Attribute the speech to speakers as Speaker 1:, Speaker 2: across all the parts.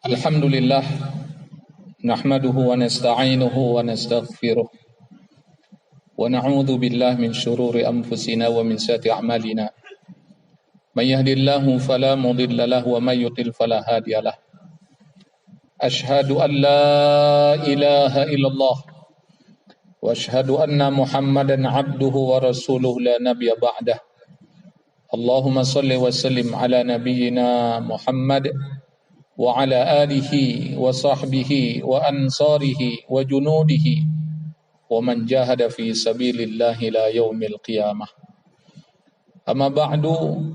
Speaker 1: Alhamdulillah, nahmaduhu wa nasta'inuhu wa nastaghfiruh wa na'udzu billahi min shururi anfusina wa min sayyiati a'malina. May yahdihillahu fala mudilla lahu wa may yudlil fala hadiyalah. Asyhadu an la ilaha illallah wa asyhadu anna Muhammadan 'abduhu wa rasuluhu la nabiyya ba'dah. Allahumma shalli wa sallim ala nabiyyina Muhammad wa ala alihi wa sahbihi wa ansarihi wa junudihi wa man jahada fi sabilillahi la yaumil qiyamah. Amma ba'du,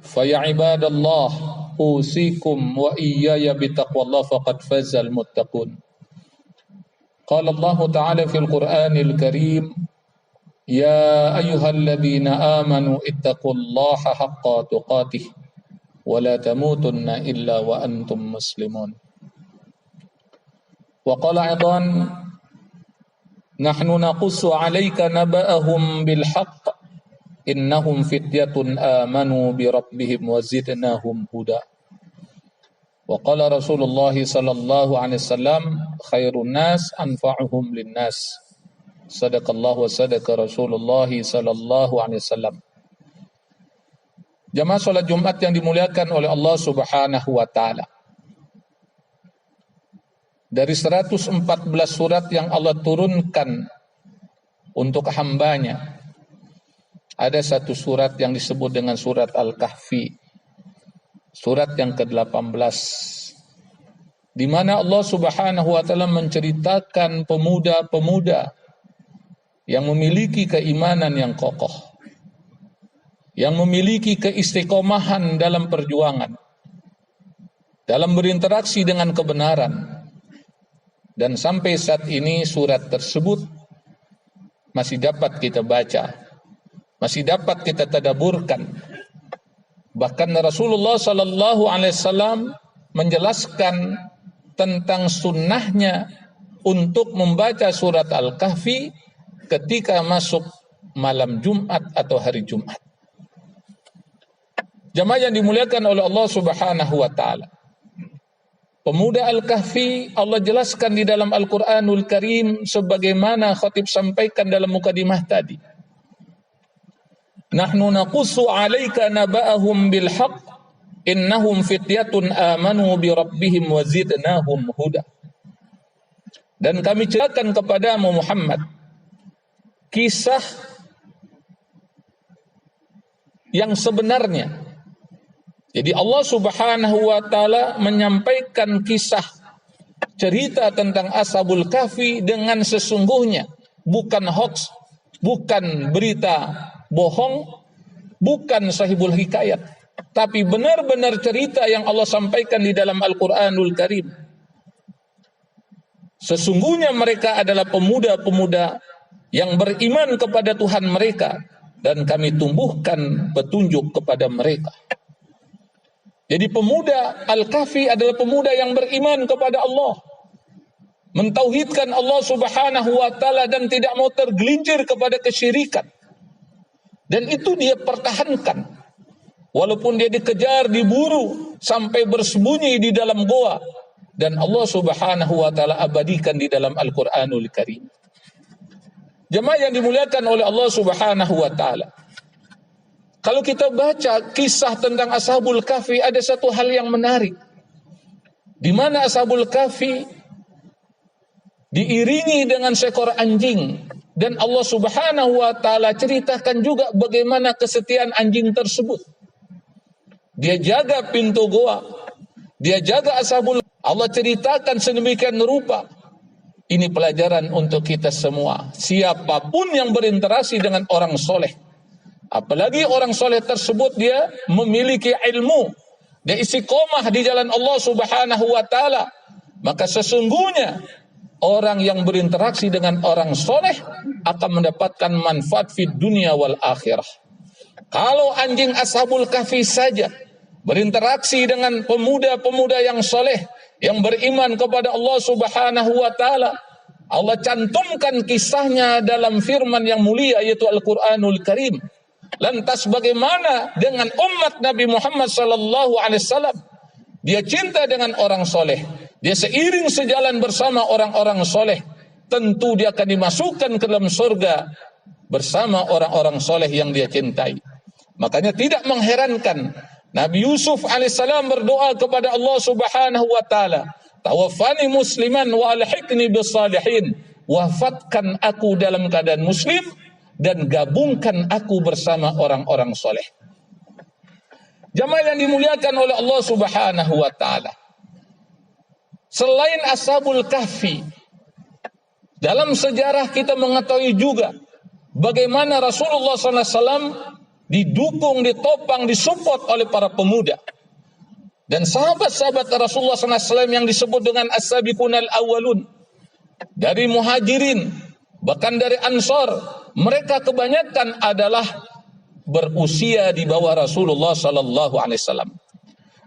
Speaker 1: fa ya ibadallah, usikum wa iyaya bitaqwallah faqad fazal muttaqun. Qala Allah ta'ala fil Qur'anil Karim, ya ayyuhalladzina amanu ittaqullaha haqqa tuqatih wa la tamutunna illa wa antum muslimun. Wa qala aidan, nahnu naqussu 'alaika naba'ahum bil haqq innahum fityatun amanu bi rabbihim wa zidnahum huda. Wa qala Rasulullah sallallahu alaihi wasallam, khairun nas anfa'uhum lin nas. Sadaqallahu wa sadaqa Rasulullah sallallahu alaihi wasallam. Jamaah salat Jumat yang dimuliakan oleh Allah Subhanahu wa taala. Dari 114 surat yang Allah turunkan untuk hambanya, ada satu surat yang disebut dengan surat Al-Kahfi. Surat yang ke-18. Di mana Allah Subhanahu wa taala menceritakan pemuda-pemuda yang memiliki keimanan yang kokoh, yang memiliki keistiqomahan dalam perjuangan, dalam berinteraksi dengan kebenaran. Dan sampai saat ini surat tersebut masih dapat kita baca, masih dapat kita tadaburkan. Bahkan Rasulullah sallallahu alaihi wasallam menjelaskan tentang sunnahnya untuk membaca surat Al-Kahfi ketika masuk malam Jumat atau hari Jumat. Jamaah yang dimuliakan oleh Allah Subhanahu wa taala. Pemuda Al-Kahfi Allah jelaskan di dalam Al-Qur'anul Karim sebagaimana khatib sampaikan dalam mukadimah tadi. Nahnu naqussu 'alaika naba'ahum bil haqq innahum fityatun amanu bi rabbihim wa zidnahum huda. Dan kami ceritakan kepadamu Muhammad kisah yang sebenarnya. Jadi Allah Subhanahu wa taala menyampaikan kisah cerita tentang Ashabul Kahfi dengan sesungguhnya, bukan hoax, bukan berita bohong, bukan sahibul hikayat, tapi benar-benar cerita yang Allah sampaikan di dalam Al-Qur'anul Karim. Sesungguhnya mereka adalah pemuda-pemuda yang beriman kepada Tuhan mereka dan kami tumbuhkan petunjuk kepada mereka. Jadi pemuda Al-Kahfi adalah pemuda yang beriman kepada Allah, mentauhidkan Allah Subhanahu wa taala dan tidak mau tergelincir kepada kesyirikan. Dan itu dia pertahankan. Walaupun dia dikejar, diburu sampai bersembunyi di dalam goa, dan Allah Subhanahu wa taala abadikan di dalam Al-Qur'anul Karim. Jemaah yang dimuliakan oleh Allah Subhanahu wa taala. Kalau kita baca kisah tentang Ashabul Kahfi, ada satu hal yang menarik. Di mana Ashabul Kahfi diiringi dengan seekor anjing. Dan Allah Subhanahu wa taala ceritakan juga bagaimana kesetiaan anjing tersebut. Dia jaga pintu goa. Dia jaga Ashabul. Allah ceritakan sedemikian rupa. Ini pelajaran untuk kita semua. Siapapun yang berinteraksi dengan orang soleh, apalagi orang soleh tersebut dia memiliki ilmu, dia istiqomah di jalan Allah Subhanahu wa taala, maka sesungguhnya orang yang berinteraksi dengan orang soleh akan mendapatkan manfaat fid dunia wal akhirah. Kalau anjing Ashabul Kahfi saja berinteraksi dengan pemuda-pemuda yang soleh, yang beriman kepada Allah Subhanahu wa taala, Allah cantumkan kisahnya dalam firman yang mulia yaitu Al-Qur'anul Karim. Lantas bagaimana dengan umat Nabi Muhammad sallallahu alaihi wasallam? Dia cinta dengan orang soleh. Dia seiring sejalan bersama orang-orang soleh. Tentu dia akan dimasukkan ke dalam surga bersama orang-orang soleh yang dia cintai. Makanya tidak mengherankan Nabi Yusuf alaihissalam berdoa kepada Allah subhanahu wa ta'ala, tawaffani musliman wa alhiqni bisalihin. Wafatkan aku dalam keadaan muslim dan gabungkan aku bersama orang-orang soleh. Jamaah yang dimuliakan oleh Allah subhanahu wa ta'ala, selain Ashabul Kahfi, dalam sejarah kita mengetahui juga bagaimana Rasulullah SAW didukung, ditopang, disupport oleh para pemuda. Dan sahabat-sahabat Rasulullah SAW yang disebut dengan as-sabiqun al-awwalun, dari muhajirin, bahkan dari ansor, mereka kebanyakan adalah berusia di bawah Rasulullah SAW.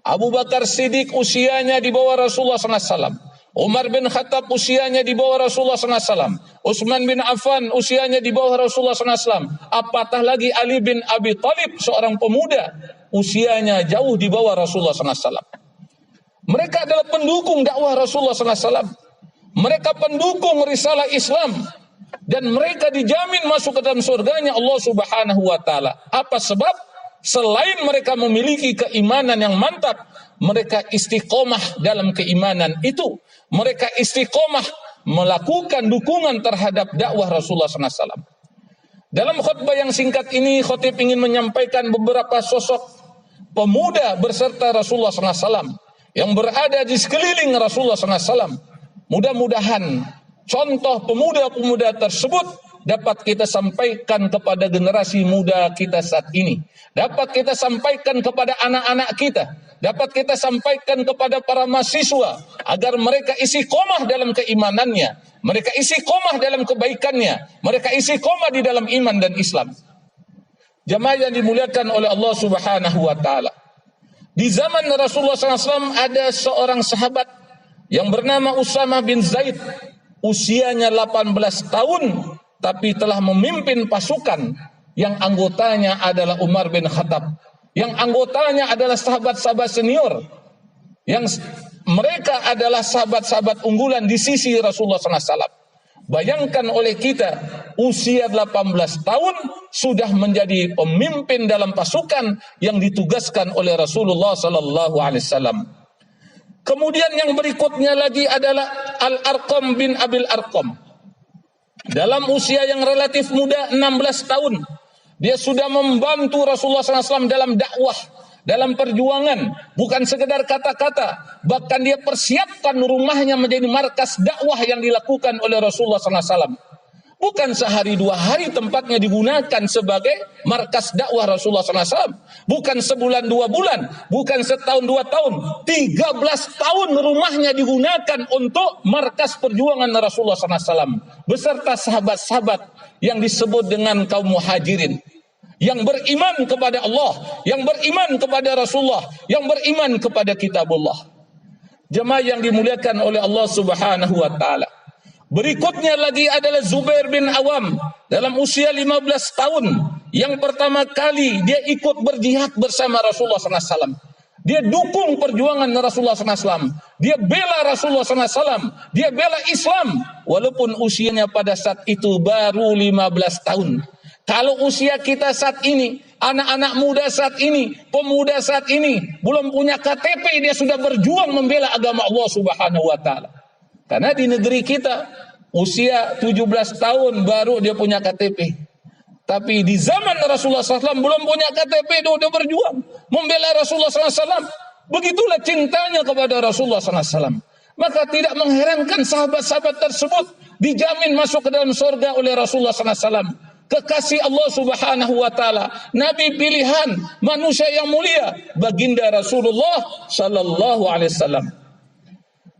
Speaker 1: Abu Bakar Siddiq usianya di bawah Rasulullah SAW. Umar bin Khattab usianya di bawah Rasulullah SAW. Utsman bin Affan usianya di bawah Rasulullah SAW. Apatah lagi Ali bin Abi Thalib, seorang pemuda, usianya jauh di bawah Rasulullah SAW. Mereka adalah pendukung dakwah Rasulullah SAW. Mereka pendukung risalah Islam. Dan mereka dijamin masuk ke dalam surganya Allah subhanahu wa ta'ala. Apa sebab? Selain mereka memiliki keimanan yang mantap, mereka istiqomah dalam keimanan itu. Mereka istiqomah melakukan dukungan terhadap dakwah Rasulullah SAW. Dalam khutbah yang singkat ini, khotib ingin menyampaikan beberapa sosok pemuda berserta Rasulullah SAW yang berada di sekeliling Rasulullah SAW. Mudah-mudahan contoh pemuda-pemuda tersebut dapat kita sampaikan kepada generasi muda kita saat ini. Dapat kita sampaikan kepada anak-anak kita. Dapat kita sampaikan kepada para mahasiswa agar mereka istiqomah dalam keimanannya. Mereka istiqomah dalam kebaikannya. Mereka istiqomah di dalam iman dan Islam. Jamaah yang dimuliakan oleh Allah subhanahu wa ta'ala. Di zaman Rasulullah SAW ada seorang sahabat yang bernama Usamah bin Zaid. Usianya 18 tahun, tapi telah memimpin pasukan yang anggotanya adalah Umar bin Khattab, yang anggotanya adalah sahabat-sahabat senior, yang mereka adalah sahabat-sahabat unggulan di sisi Rasulullah SAW. Bayangkan oleh kita, usia 18 tahun sudah menjadi pemimpin dalam pasukan yang ditugaskan oleh Rasulullah SAW. Kemudian yang berikutnya lagi adalah Al-Arqam bin Abil Arqam. Dalam usia yang relatif muda, 16 tahun, dia sudah membantu Rasulullah SAW dalam dakwah, dalam perjuangan, bukan sekedar kata-kata, bahkan dia persiapkan rumahnya menjadi markas dakwah yang dilakukan oleh Rasulullah SAW. Bukan sehari dua hari tempatnya digunakan sebagai markas dakwah Rasulullah SAW. Bukan sebulan dua bulan, bukan setahun dua tahun, 13 tahun rumahnya digunakan untuk markas perjuangan Rasulullah SAW. Beserta sahabat-sahabat yang disebut dengan kaum muhajirin, yang beriman kepada Allah, yang beriman kepada Rasulullah, yang beriman kepada kitabullah. Jemaah yang dimuliakan oleh Allah subhanahu wa ta'ala. Berikutnya lagi adalah Zubair bin Awam dalam usia 15 tahun. Yang pertama kali dia ikut berjihad bersama Rasulullah SAW. Dia dukung perjuangan Rasulullah SAW. Dia bela Rasulullah SAW. Dia bela Islam. Walaupun usianya pada saat itu baru 15 tahun. Kalau usia kita saat ini, anak-anak muda saat ini, pemuda saat ini, belum punya KTP, dia sudah berjuang membela agama Allah subhanahu wa ta'ala. Karena di negeri kita usia 17 tahun baru dia punya KTP. Tapi di zaman Rasulullah SAW belum punya KTP, dia udah berjuang membela Rasulullah SAW. Begitulah cintanya kepada Rasulullah SAW. Maka tidak mengherankan sahabat-sahabat tersebut dijamin masuk ke dalam surga oleh Rasulullah SAW. Kekasih Allah subhanahu wa ta'ala, Nabi pilihan, manusia yang mulia, baginda Rasulullah sallallahu alaihi wasallam.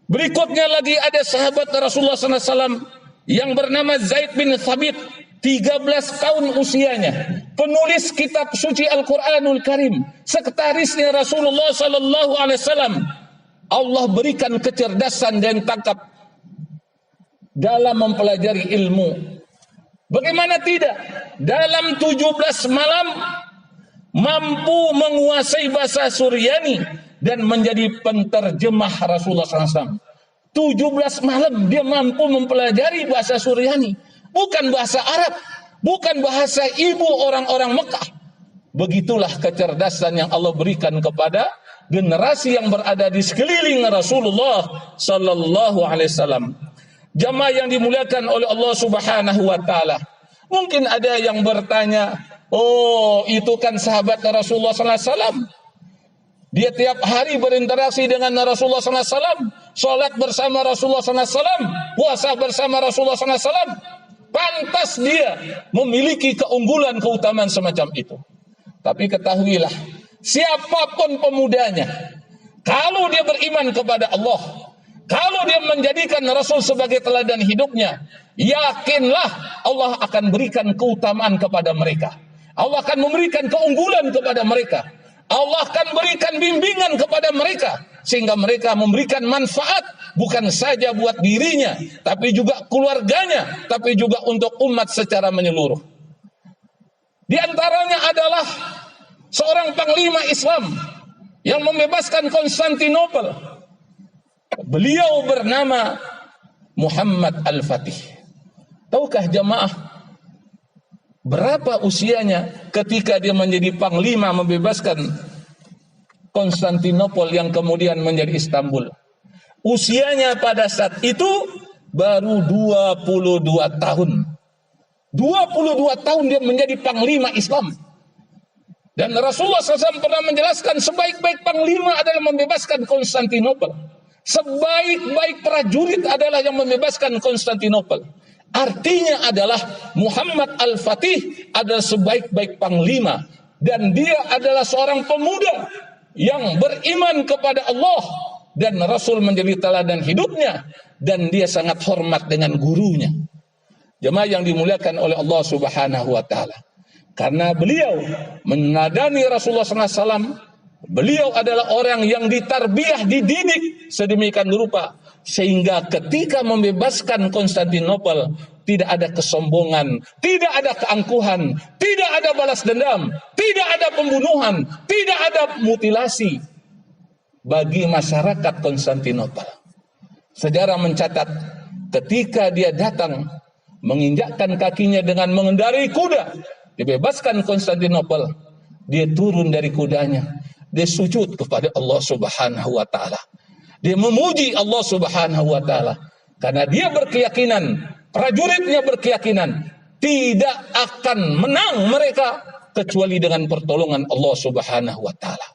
Speaker 1: Berikutnya lagi ada sahabat Rasulullah SAW yang bernama Zaid bin Thabit, 13 tahun usianya, penulis kitab suci Al-Quranul Karim, sekretarisnya Rasulullah SAW. Allah berikan kecerdasan dan tangkap dalam mempelajari ilmu. Bagaimana tidak? Dalam 17 malam mampu menguasai bahasa Suryani dan menjadi penterjemah Rasulullah SAW. 17 malam dia mampu mempelajari bahasa Suryani, bukan bahasa Arab, bukan bahasa ibu orang-orang Mekah. Begitulah kecerdasan yang Allah berikan kepada generasi yang berada di sekeliling Rasulullah sallallahu alaihi wasallam. Jamaah yang dimuliakan oleh Allah Subhanahu wa taala. Mungkin ada yang bertanya, "Oh, itu kan sahabat Rasulullah sallallahu alaihi wasallam. Dia tiap hari berinteraksi dengan Rasulullah sallallahu alaihi wasallam, salat bersama Rasulullah sallallahu alaihi wasallam, puasa bersama Rasulullah sallallahu alaihi wasallam. Pantas dia memiliki keunggulan, keutamaan semacam itu." Tapi ketahuilah, siapapun pemudanya, kalau dia beriman kepada Allah, kalau dia menjadikan Rasul sebagai teladan hidupnya, yakinlah Allah akan berikan keutamaan kepada mereka. Allah akan memberikan keunggulan kepada mereka. Allah akan berikan bimbingan kepada mereka, sehingga mereka memberikan manfaat bukan saja buat dirinya, tapi juga keluarganya, tapi juga untuk umat secara menyeluruh. Di antaranya adalah seorang panglima Islam yang membebaskan Konstantinopel. Beliau bernama Muhammad Al-Fatih. Tahukah jamaah berapa usianya ketika dia menjadi panglima membebaskan Konstantinopel yang kemudian menjadi Istanbul? Usianya pada saat itu baru 22 tahun. 22 tahun dia menjadi panglima Islam. Dan Rasulullah SAW pernah menjelaskan sebaik-baik panglima adalah membebaskan Konstantinopel. Sebaik-baik prajurit adalah yang membebaskan Konstantinopel. Artinya adalah Muhammad Al-Fatih adalah sebaik-baik panglima. Dan dia adalah seorang pemuda yang beriman kepada Allah. Dan Rasul menjadi teladan hidupnya. Dan dia sangat hormat dengan gurunya. Jemaah yang dimuliakan oleh Allah Subhanahu wa taala. Karena beliau meneladani Rasulullah SAW, beliau adalah orang yang ditarbiyah, dididik sedemikian rupa sehingga ketika membebaskan Konstantinopel tidak ada kesombongan, tidak ada keangkuhan, tidak ada balas dendam, tidak ada pembunuhan, tidak ada mutilasi bagi masyarakat Konstantinopel. Sejarah mencatat ketika dia datang menginjakkan kakinya dengan mengendarai kuda, dibebaskan Konstantinopel, dia turun dari kudanya, dia sujud kepada Allah Subhanahu wa taala. Dia memuji Allah Subhanahu wa taala karena dia berkeyakinan, prajuritnya berkeyakinan tidak akan menang mereka kecuali dengan pertolongan Allah Subhanahu wa taala.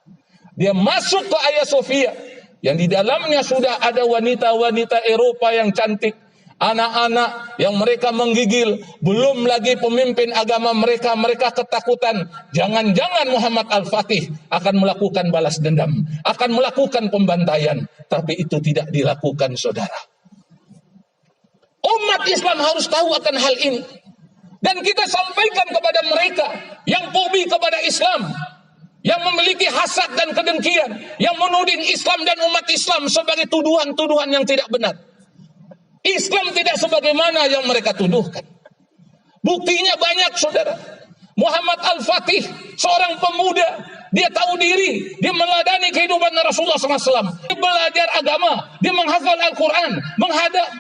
Speaker 1: Dia masuk ke Hagia Sophia yang di dalamnya sudah ada wanita-wanita Eropa yang cantik, anak-anak yang mereka menggigil, belum lagi pemimpin agama mereka ketakutan. Jangan-jangan Muhammad Al-Fatih akan melakukan balas dendam, akan melakukan pembantaian. Tapi itu tidak dilakukan, saudara. Umat Islam harus tahu akan hal ini. Dan kita sampaikan kepada mereka yang fobi kepada Islam, yang memiliki hasad dan kedengkian, yang menuding Islam dan umat Islam sebagai tuduhan-tuduhan yang tidak benar. Islam tidak sebagaimana yang mereka tuduhkan. Buktinya banyak, saudara. Muhammad Al-Fatih, seorang pemuda, dia tahu diri, dia meladani kehidupan Rasulullah SAW. Dia belajar agama, dia menghafal Al-Quran,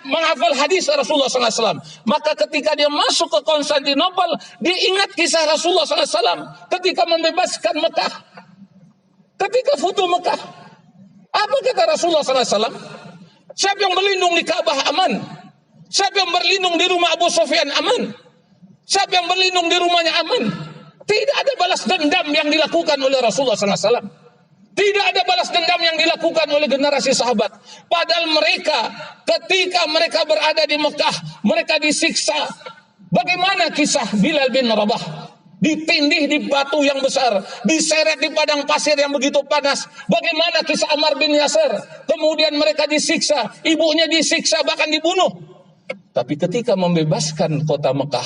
Speaker 1: menghafal hadis Rasulullah SAW. Maka ketika dia masuk ke Konstantinopel, dia ingat kisah Rasulullah SAW ketika membebaskan Mekah, ketika Futuh Mekah. Apa kata Rasulullah SAW? Siapa yang berlindung di Ka'bah aman? Siapa yang berlindung di rumah Abu Sufyan aman? Siapa yang berlindung di rumahnya aman? Tidak ada balas dendam yang dilakukan oleh Rasulullah SAW. Tidak ada balas dendam yang dilakukan oleh generasi sahabat. Padahal mereka ketika mereka berada di Mekah, mereka disiksa. Bagaimana kisah Bilal bin Rabah? Ditindih di batu yang besar, diseret di padang pasir yang begitu panas. Bagaimana kisah Ammar bin Yasir? Kemudian mereka disiksa, ibunya disiksa, bahkan dibunuh. Tapi ketika membebaskan kota Mekah,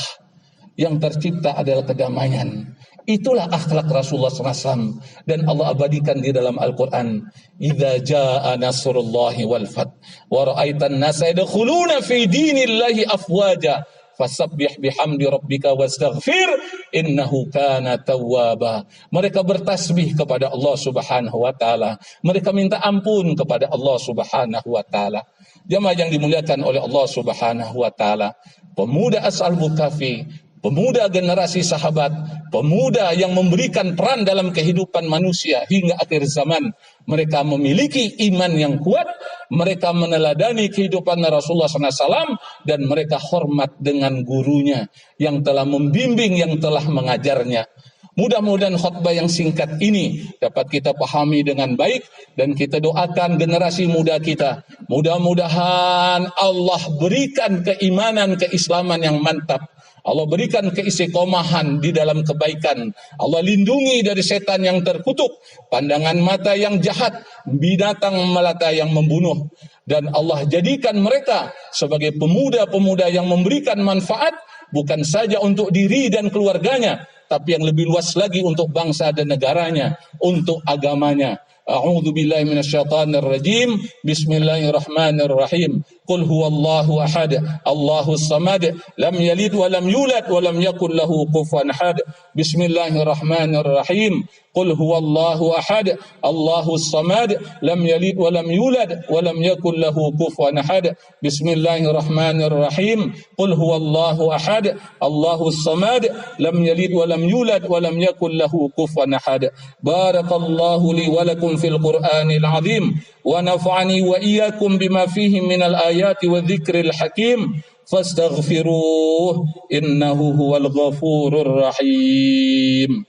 Speaker 1: yang tercipta adalah kedamaian. Itulah akhlak Rasulullah SAW. Dan Allah abadikan di dalam Al-Quran. Idza jaa nasrullahi wal fath wa ra'aitan nasa yadkhuluna fi dinillahi afwaja fasabbih bihamdi rabbika wastaghfir innahu kana tawwaba. Mereka bertasbih kepada Allah Subhanahu wa taala. Mereka minta ampun kepada Allah Subhanahu wa taala. Jamaah yang dimuliakan oleh Allah Subhanahu wa taala, pemuda Ashabul Kahfi, pemuda generasi sahabat, pemuda yang memberikan peran dalam kehidupan manusia hingga akhir zaman. Mereka memiliki iman yang kuat, mereka meneladani kehidupan Rasulullah SAW, dan mereka hormat dengan gurunya yang telah membimbing, yang telah mengajarnya. Mudah-mudahan khutbah yang singkat ini dapat kita pahami dengan baik, dan kita doakan generasi muda kita. Mudah-mudahan Allah berikan keimanan, keislaman yang mantap. Allah berikan keistiqomahan di dalam kebaikan. Allah lindungi dari setan yang terkutuk, pandangan mata yang jahat, binatang melata yang membunuh. Dan Allah jadikan mereka sebagai pemuda-pemuda yang memberikan manfaat, bukan saja untuk diri dan keluarganya, tapi yang lebih luas lagi untuk bangsa dan negaranya, untuk agamanya. A'udzu billahi minasyaitonir rajim. Bismillahirrahmanirrahim. Qul huwallahu ahad, Allahus samad, lam yalid wa lam yulad wa lam yakul lahu kufuwan ahad. Bismillahirrahmanirrahim. Qul huwallahu ahad, Allahus samad, lam yalid wa lam yulad wa lam yakul lahu kufuwan ahad. Bismillahirrahmanirrahim. Qul huwallahu ahad, Allahus samad, lam yalid wa lam yulad wa lam yakul lahu kufuwan ahad. Barakallahu li wa lakum fil Qur'anil azim wa nafa'ani wa iyyakum bima fihi minal ayati wa dzikril hakim fastaghfiruh innahu huwal ghafurur rahim.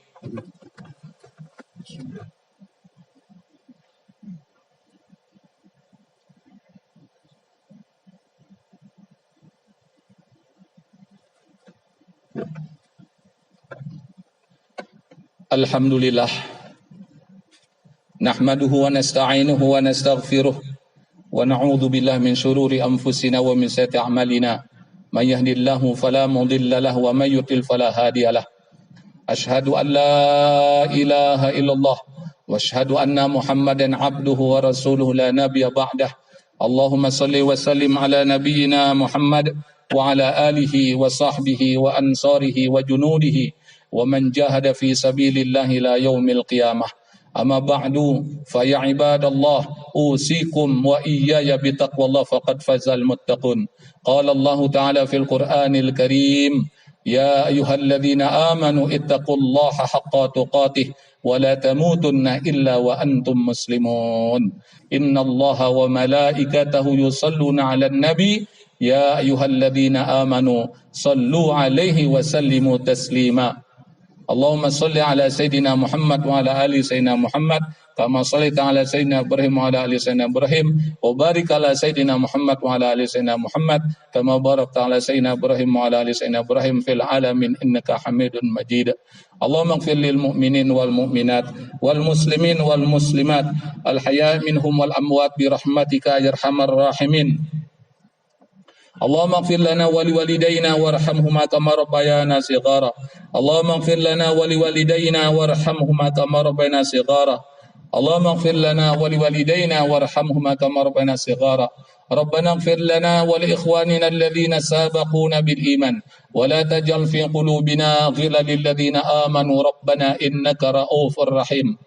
Speaker 1: Alhamdulillah, nahmaduhu wa nasta'inuhu wa nastaghfiruh wa na'udzu billahi min syururi anfusina wa min sayyiati a'malina. May yahdihillahu fala mudilla lahu wa may yudlil fala hadiyalah. Asyhadu an la ilaha illallah wa asyhadu anna Muhammadan abduhu wa rasuluhu la nabiyya ba'dah. Allahumma shalli wa sallim ala nabiyyina Muhammad wa ala alihi wa sahbihi wa ansarihi wa junudihi wa man jahada fi sabilillahi la yaumil qiyamah. Amma ba'du fa ya ibadallah usikum wa iyaya bitaqwallah faqad fazal muttaqun. Qala Allah ta'ala fil Qur'anil Karim, ya ayyuhalladzina amanu ittaqullaha haqqa tuqatih wa la tamutunna illa wa antum muslimun. Innallaha wa malaikatahu yusalluna 'alan nabi ya ayyuhalladzina amanu sallu 'alaihi wa sallimu taslima. Allahumma salli ala Sayyidina Muhammad wa ala ali Sayyidina Muhammad kama sallaita ala Sayyidina Ibrahim wa ala ali Sayyidina Ibrahim wa barik ala Sayyidina Muhammad wa ala ali Sayyidina Muhammad kama barakta ala Sayyidina Ibrahim wa ala ali Sayyidina Ibrahim fil alamin innaka Hamidun Majid. Allahumma ighfir lil mu'minin wal mu'minat wal muslimin wal muslimat al hayya minhum wal amwat bi rahmatika ya arhamar rahimin. Allahumma ighfir lana wa liwalidayna warhamhuma kama rabbayana shighara. Allahumma ighfir lana wa liwalidayna warhamhuma kama rabbayana shighara. Allahumma ighfir lana wa liwalidayna warhamhuma kama rabbayana shighara. Rabbana ighfir lana wa li ikhwanina alladhina sabaquna bil iman wa la taj'al fi qulubina ghillan lil ladzina amanu rabbana innaka ra'ufur rahim.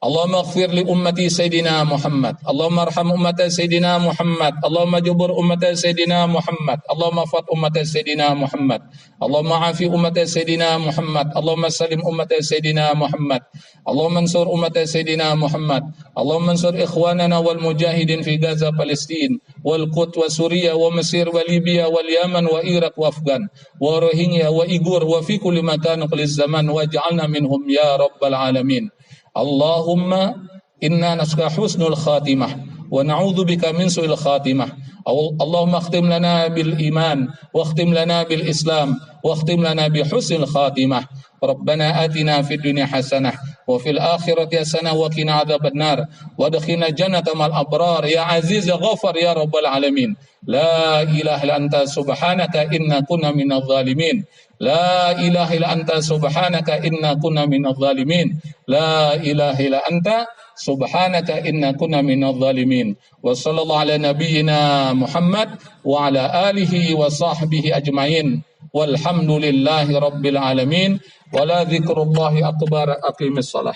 Speaker 1: Allahumma ighfir li ummati Sayyidina Muhammad. Allahumma arham ummata Sayyidina Muhammad. Allahumma jubur ummata Sayyidina Muhammad. Allahumma fat ummata Sayyidina Muhammad. Allahumma afi ummata Sayyidina Muhammad. Allahumma salim ummata Sayyidina Muhammad. Allahumma ansur ummata Sayyidina Muhammad. Allahumma ansur ikhwanana wal mujahidin fi Gaza, Palestin, wal Quds wa Suriah wa Mesir wa Libya wal Yaman wa Iraq wa Afgan wa Rohingya wa Igur wa fi kulli makan qul zaman waj'alna minhum ya rabbal alamin. Allahumma inna nas'aluka husnul khatimah wa na'udzu bika min su'il khatimah. Allahumma akhtim lana bil iman wa akhtim lana bil islam wa akhtim lana bi husnil khatimah. Rabbana atina fid dunya hasanah wa fil akhirati hasanah wa qina adzabannar wa adkhilna jannata mal abrar ya aziz ya ghafar ya rabbal alamin. La ilaha illa anta subhanaka inna kunna minadh zalimin. La ilaha illa anta subhanaka inna kunna minadh zalimin. La ilaha illa anta Subhanaka inna kunna minadh dhalimin. Wa sallallahu ala nabiyyina Muhammad wa ala alihi wa sahbihi ajmain. Walhamdulillahi rabbil alamin. Wa la dzikrullahi akbar. Aqimis shalah.